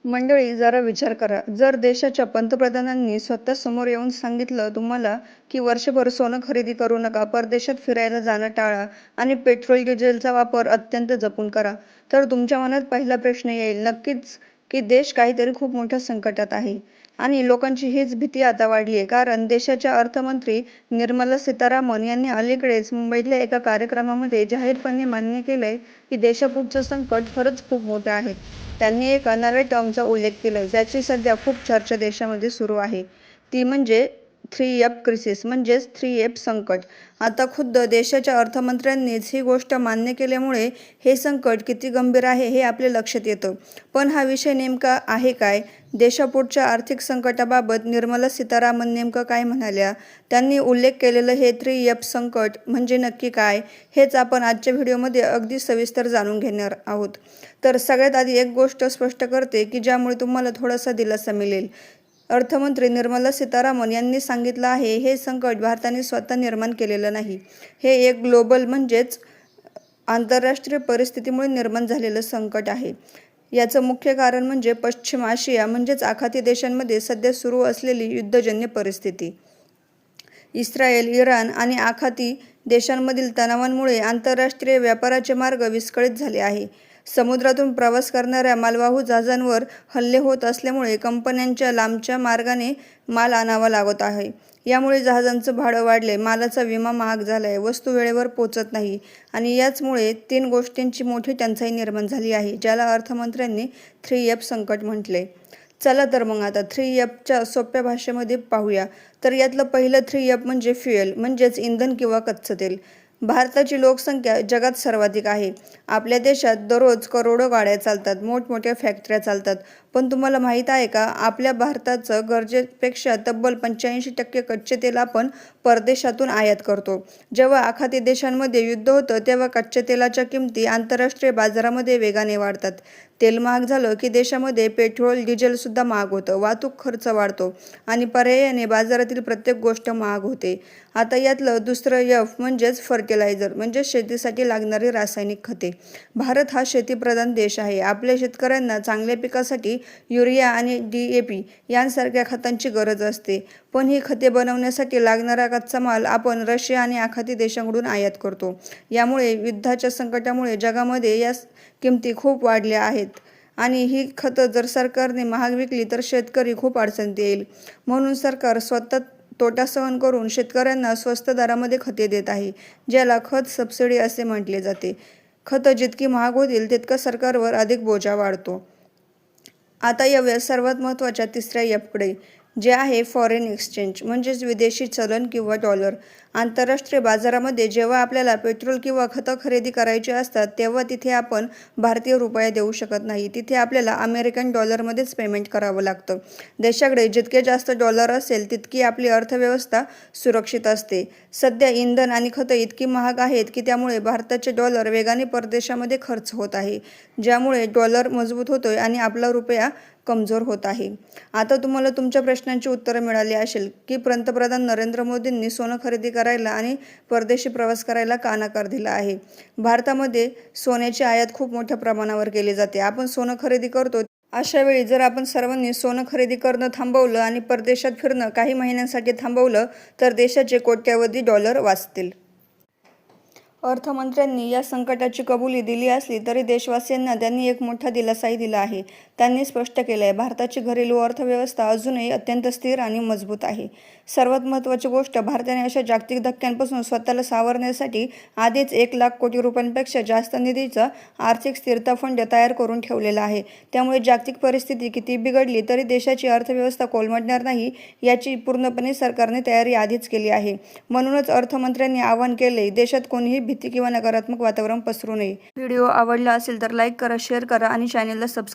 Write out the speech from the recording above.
मंडळी, जरा विचार करा. जर देशाच्या पंतप्रधानांनी स्वतः समोर येऊन सांगितलं तुम्हाला की वर्षभर सोनं खरेदी करू नका, परदेशात फिरायला जाणं टाळा आणि पेट्रोल डिझेलचा वापर अत्यंत जपून करा, तर तुमच्या मनात पहिला प्रश्न येईल नक्कीच की देश काहीतरी खूप मोठ्या संकटात आहे. आणि लोकांची हीच भीती आता वाढली आहे, कारण देशाच्या अर्थमंत्री निर्मला सीतारामन यांनी अलीकडेच मुंबईतल्या एका कार्यक्रमामध्ये जाहीरपणे मान्य केलंय की देशापुढचं संकट खरंच खूप मोठं आहे. त्यांनी एका नव्या टर्मचा उल्लेख केलाय, ज्याची सध्या खूप चर्चा देशामध्ये सुरू आहे. ती म्हणजे 3F क्रिसिस, म्हणजेच 3F संकट. आता खुद्द देशाच्या अर्थमंत्र्यांनीच ही गोष्ट मान्य केल्यामुळे हे संकट किती गंभीर आहे हे आपल्या लक्षात येतं. पण हा विषय नेमका आहे काय? देशापुढच्या आर्थिक संकटाबाबत निर्मला सीतारामन नेमकं काय म्हणाल्या? त्यांनी उल्लेख केलेलं हे 3F संकट म्हणजे नक्की काय? हेच आपण आजच्या व्हिडिओमध्ये अगदी सविस्तर जाणून घेणार आहोत. तर सगळ्यात आधी एक गोष्ट स्पष्ट करते की ज्यामुळे तुम्हाला थोडासा दिलासा मिळेल. अर्थमंत्री निर्मला सीतारामन यांनी सांगितलं आहे, हे संकट भारताने स्वतः निर्माण केलेलं नाही. हे एक ग्लोबल म्हणजेच आंतरराष्ट्रीय परिस्थितीमुळे निर्माण झालेलं संकट आहे. याचं मुख्य कारण म्हणजे पश्चिम आशिया म्हणजेच आखाती देशांमध्ये सध्या सुरू असलेली युद्धजन्य परिस्थिती. इस्रायल, इराण आणि आखाती देशांमधील तणावांमुळे आंतरराष्ट्रीय व्यापाराचे मार्ग विस्कळीत झाले आहे. समुद्रातून प्रवास करणाऱ्या मालवाहू जहाजांवर हल्ले होत असल्यामुळे कंपन्यांच्या लांबच्या मार्गाने माल आणावा लागत आहे. यामुळे जहाजांचं भाडं वाढले, मालाचा विमा महाग झालाय, वस्तू वेळेवर पोचत नाही आणि याचमुळे 3 गोष्टींची मोठी टंचाई निर्माण झाली आहे, ज्याला अर्थमंत्र्यांनी 3F संकट म्हटले. चला तर मग आता 3Fच्या सोप्या भाषेमध्ये पाहूया. तर यातलं पहिलं 3F म्हणजे फ्युएल, म्हणजेच इंधन किंवा कच्चं तेल. भारताची लोकसंख्या जगात सर्वाधिक आहे. आपल्या देशात दररोज करोडो गाड्या चालतात, मोठमोठ्या फॅक्टऱ्या चालतात. पण तुम्हाला माहीत आहे का, आपल्या भारताचं गरजेपेक्षा तब्बल 85% कच्चे तेल आपण परदेशातून आयात करतो. जेव्हा आखाती देशांमध्ये युद्ध होतं तेव्हा कच्च्या तेलाच्या किमती आंतरराष्ट्रीय बाजारामध्ये वेगाने वाढतात. तेल महाग झालं की देशामध्ये पेट्रोल, डिझेलसुद्धा महाग होतं, वाहतूक खर्च वाढतो आणि पर्यायाने बाजारातील प्रत्येक गोष्ट महाग होते. आता यातलं दुसरं F म्हणजेच फर्टिलायझर, म्हणजे शेतीसाठी लागणारी रासायनिक खते. भारत हा शेतीप्रधान देश आहे. आपल्या शेतकऱ्यांना चांगल्या पिकासाठी युरिया आणि DAP यांसारख्या खतांची गरज असते. पण ही खते बनवण्यासाठी लागणारा कच्चा माल आपण रशिया आणि आखाती देशांकडून आयात करतो. यामुळे युद्धाच्या संकटामुळे जगामध्ये या किमती खूप वाढल्या आहेत आणि ही खतं जर सरकारने महाग विकली तर शेतकरी खूप अडचणीत येईल. म्हणून सरकार स्वतः तोटा सहन करून शेतकऱ्यांना स्वस्त दरामध्ये खते देत आहे, ज्याला खत सबसिडी असे म्हटले जाते. खतं जितकी महाग होतील तितका सरकारवर अधिक बोजा वाढतो. आता येऊया सर्वात महत्त्वाच्या तिसऱ्या Fकडे, जे आहे फॉरेन एक्सचेंज, म्हणजेच विदेशी चलन किंवा डॉलर. आंतरराष्ट्रीय बाजारामध्ये जेव्हा आपल्याला पेट्रोल किंवा खतं खरेदी करायची असतात तेव्हा तिथे आपण भारतीय रुपया देऊ शकत नाही. तिथे आपल्याला अमेरिकन डॉलरमध्येच पेमेंट करावं लागतं. देशाकडे जितके जास्त डॉलर असेल तितकी आपली अर्थव्यवस्था सुरक्षित असते. सध्या इंधन आणि खतं इतकी महाग आहेत की त्यामुळे भारताचे डॉलर वेगाने परदेशामध्ये खर्च होत आहे, ज्यामुळे डॉलर मजबूत होतोय आणि आपला रुपया कमजोर होत आहे. आता तुम्हाला तुमच्या प्रश्नांची उत्तरं मिळाली असेल की पंतप्रधान नरेंद्र मोदींनी सोनं खरेदी करायला आणि परदेशी प्रवास करायला का नकार दिला आहे. भारतामध्ये सोन्याची आयात खूप मोठ्या प्रमाणावर केली जाते. आपण सोनं खरेदी करतो. अशा वेळी जर आपण सर्वांनी सोनं खरेदी करणं थांबवलं आणि परदेशात फिरणं काही महिन्यांसाठी थांबवलं तर देशाचे कोट्यवधी डॉलर वाचतील. अर्थमंत्र्यांनी या संकटाची कबुली दिली असली तरी देशवासियांना त्यांनी एक मोठा दिलासाही दिला आहे. त्यांनी स्पष्ट केलं आहे, भारताची घरेलू अर्थव्यवस्था अजूनही अत्यंत स्थिर आणि मजबूत आहे. सर्वात महत्त्वाची गोष्ट, भारताने अशा जागतिक धक्क्यांपासून स्वतःला सावरण्यासाठी आधीच 1,00,000 कोटी रुपयांपेक्षा जास्त निधीचा आर्थिक स्थिरता फंड तयार करून ठेवलेला आहे. त्यामुळे जागतिक परिस्थिती किती बिघडली तरी देशाची अर्थव्यवस्था कोलमडणार नाही याची पूर्णपणे सरकारने तयारी आधीच केली आहे. म्हणूनच अर्थमंत्र्यांनी आवाहन केले, देशात कोणीही भीती किंवा नकारात्मक वातावरण पसरू नये. व्हिडिओ आवडला असेल तर लाईक करा, शेअर करा आणि चॅनेलला सबस्क्राईब